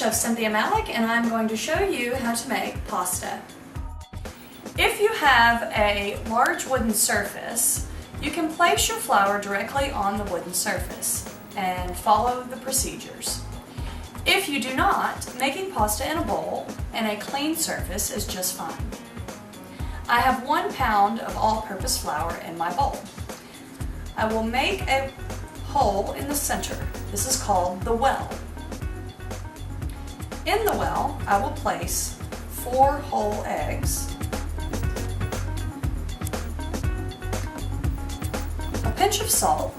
Chef Cynthia Malik, and I'm going to show you how to make pasta. If you have a large wooden surface, you can place your flour directly on the wooden surface and follow the procedures. If you do not, making pasta in a bowl and a clean surface is just fine. I have 1 pound of all-purpose flour in my bowl. I will make a hole in the center. This is called the well. In the well, I will place 4 whole eggs, a pinch of salt,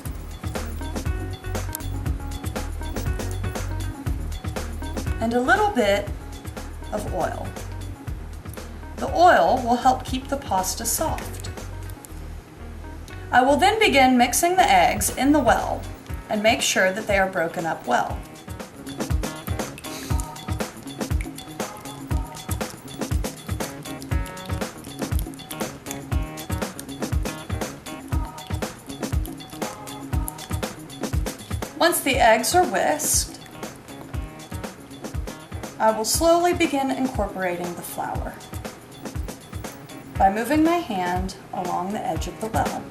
and a little bit of oil. The oil will help keep the pasta soft. I will then begin mixing the eggs in the well and make sure that they are broken up well. Once the eggs are whisked, I will slowly begin incorporating the flour by moving my hand along the edge of the well.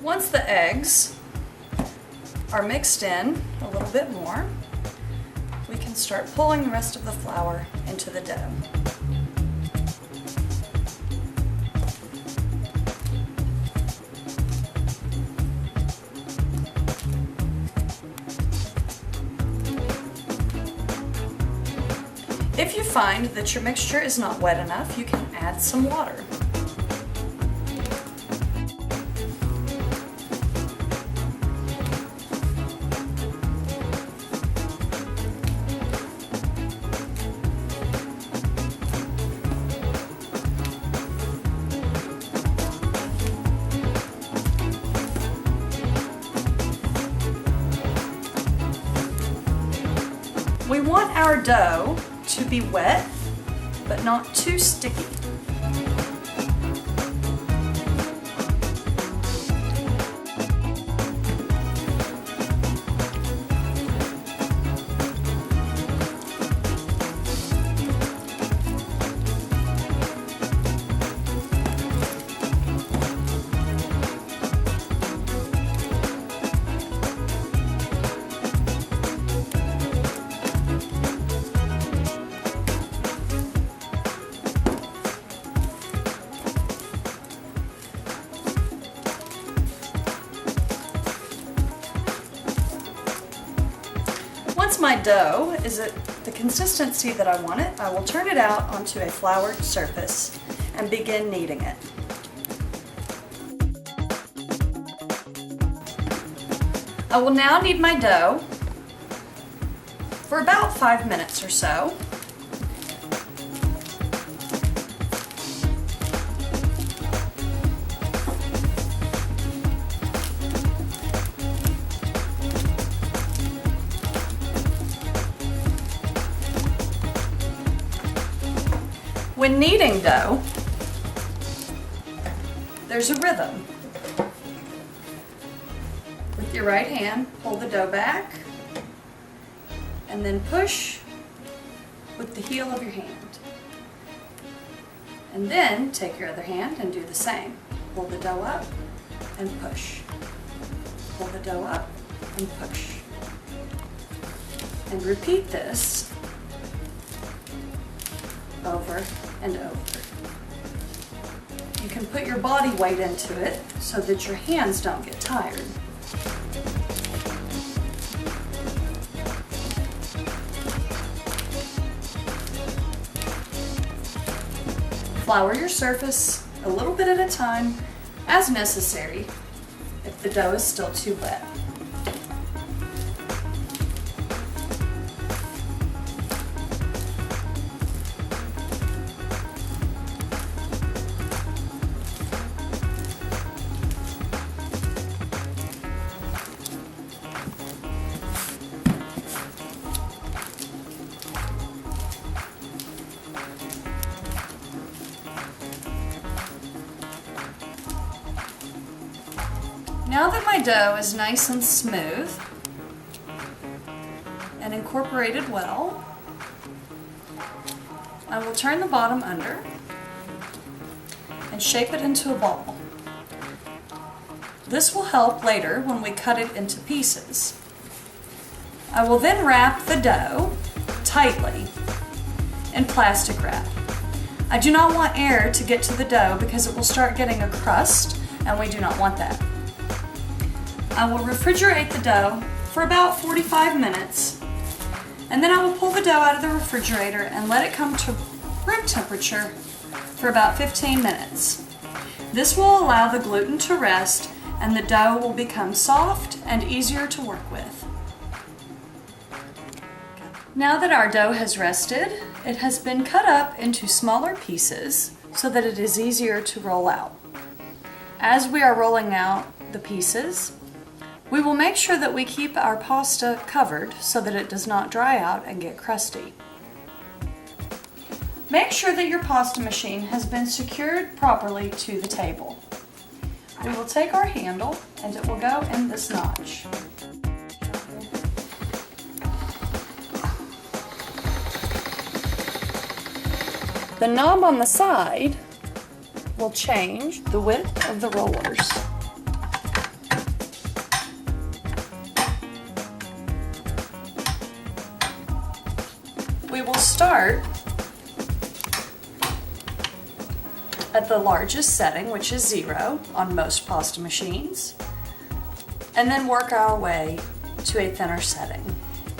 Once the eggs are mixed in a little bit more, we can start pulling the rest of the flour into the dough. If you find that your mixture is not wet enough, you can add some water. We want our dough to be wet, but not too sticky. Once my dough is at the consistency that I want it, I will turn it out onto a floured surface and begin kneading it. I will now knead my dough for about 5 minutes or so. When kneading dough, there's a rhythm. With your right hand, pull the dough back, and then push with the heel of your hand. And then take your other hand and do the same. Pull the dough up and push. Pull the dough up and push. And repeat this over and over. You can put your body weight into it so that your hands don't get tired. Flour your surface a little bit at a time, as necessary if the dough is still too wet. Now that my dough is nice and smooth and incorporated well, I will turn the bottom under and shape it into a ball. This will help later when we cut it into pieces. I will then wrap the dough tightly in plastic wrap. I do not want air to get to the dough because it will start getting a crust, and we do not want that. I will refrigerate the dough for about 45 minutes, and then I will pull the dough out of the refrigerator and let it come to room temperature for about 15 minutes. This will allow the gluten to rest and the dough will become soft and easier to work with. Now that our dough has rested, it has been cut up into smaller pieces so that it is easier to roll out. As we are rolling out the pieces, we will make sure that we keep our pasta covered so that it does not dry out and get crusty. Make sure that your pasta machine has been secured properly to the table. We will take our handle and it will go in this notch. The knob on the side will change the width of the rollers. We will start at the largest setting, which is 0 on most pasta machines, and then work our way to a thinner setting.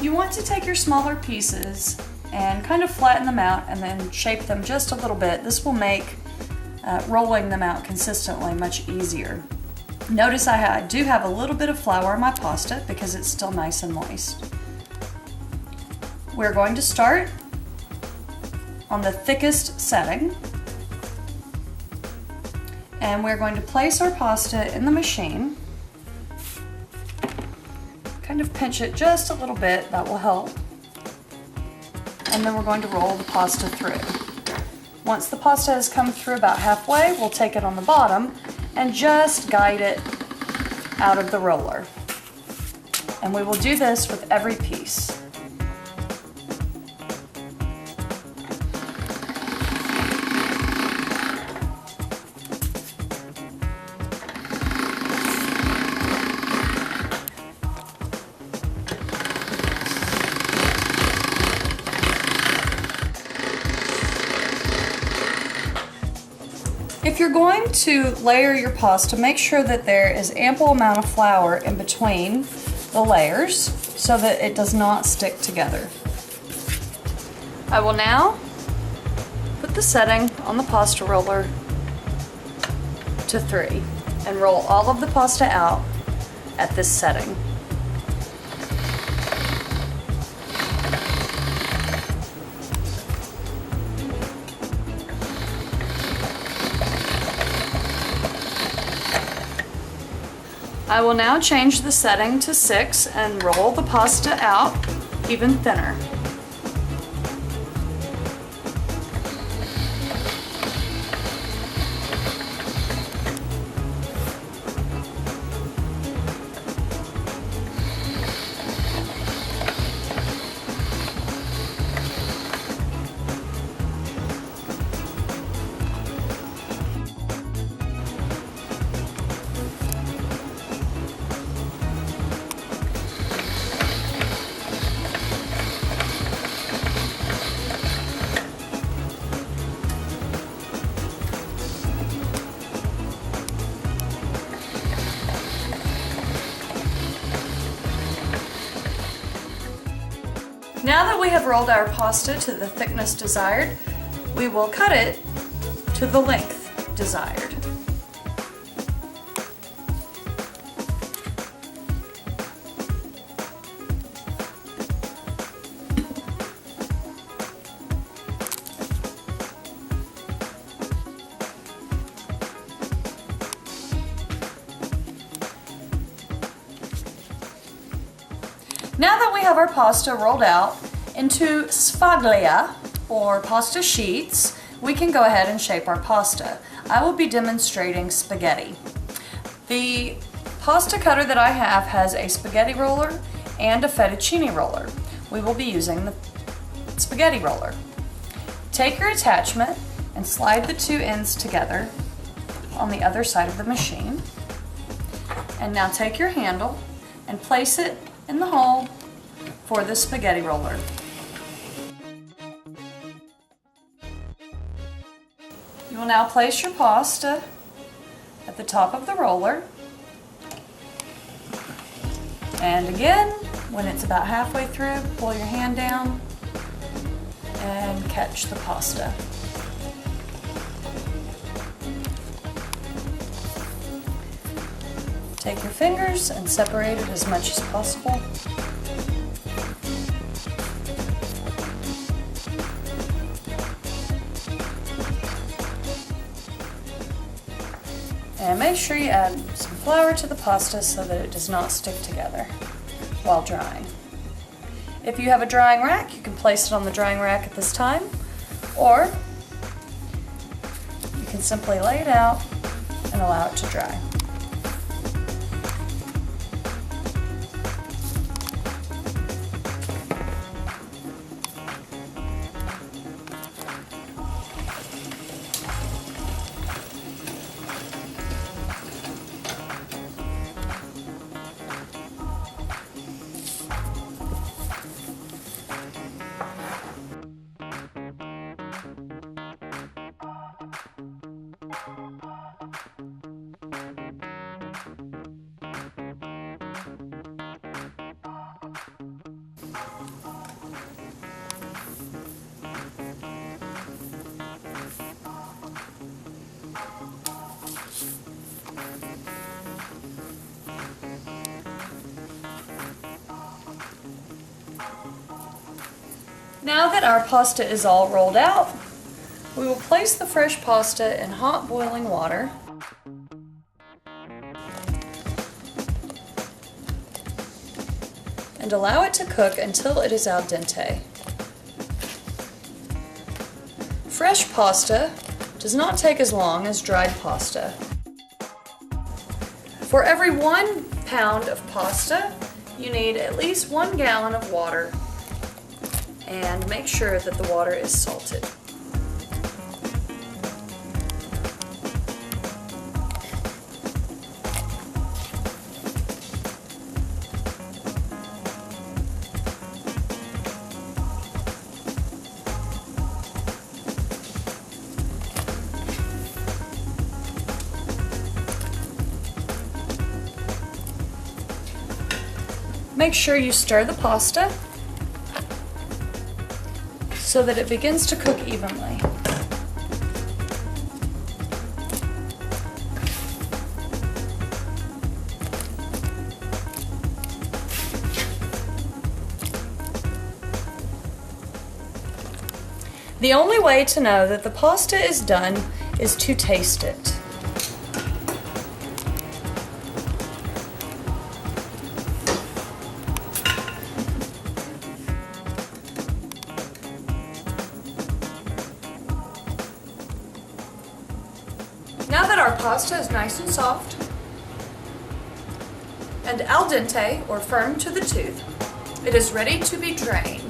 You want to take your smaller pieces and kind of flatten them out and then shape them just a little bit. This will make rolling them out consistently much easier. Notice I do have a little bit of flour in my pasta because it's still nice and moist. We're going to start on the thickest setting, and we're going to place our pasta in the machine. Kind of pinch it just a little bit, that will help. And then we're going to roll the pasta through. Once the pasta has come through about halfway, we'll take it on the bottom and just guide it out of the roller. And we will do this with every piece. If you're going to layer your pasta, make sure that there is ample amount of flour in between the layers so that it does not stick together. I will now put the setting on the pasta roller to 3 and roll all of the pasta out at this setting. I will now change the setting to 6 and roll the pasta out even thinner. Now that we have rolled our pasta to the thickness desired, we will cut it to the length desired. Now that we have our pasta rolled out into sfoglia, or pasta sheets, we can go ahead and shape our pasta. I will be demonstrating spaghetti. The pasta cutter that I have has a spaghetti roller and a fettuccine roller. We will be using the spaghetti roller. Take your attachment and slide the two ends together on the other side of the machine. And now take your handle and place it in the hole for the spaghetti roller. You will now place your pasta at the top of the roller. And again, when it's about halfway through, pull your hand down and catch the pasta. Take your fingers and separate it as much as possible. And make sure you add some flour to the pasta so that it does not stick together while drying. If you have a drying rack, you can place it on the drying rack at this time, or you can simply lay it out and allow it to dry. Now that our pasta is all rolled out, we will place the fresh pasta in hot boiling water. And allow it to cook until it is al dente. Fresh pasta does not take as long as dried pasta. For every 1 pound of pasta, you need at least 1 gallon of water, and make sure that the water is salted. Make sure you stir the pasta so that it begins to cook evenly. The only way to know that the pasta is done is to taste it. Now that our pasta is nice and soft and al dente, or firm to the tooth, it is ready to be drained.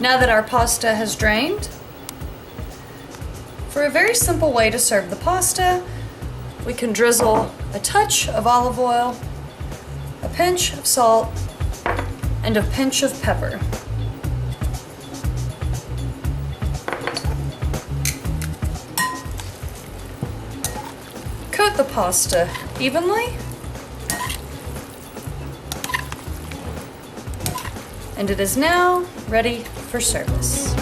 Now that our pasta has drained, for a very simple way to serve the pasta, we can drizzle a touch of olive oil, a pinch of salt, and a pinch of pepper. Coat the pasta evenly, and it is now ready for service.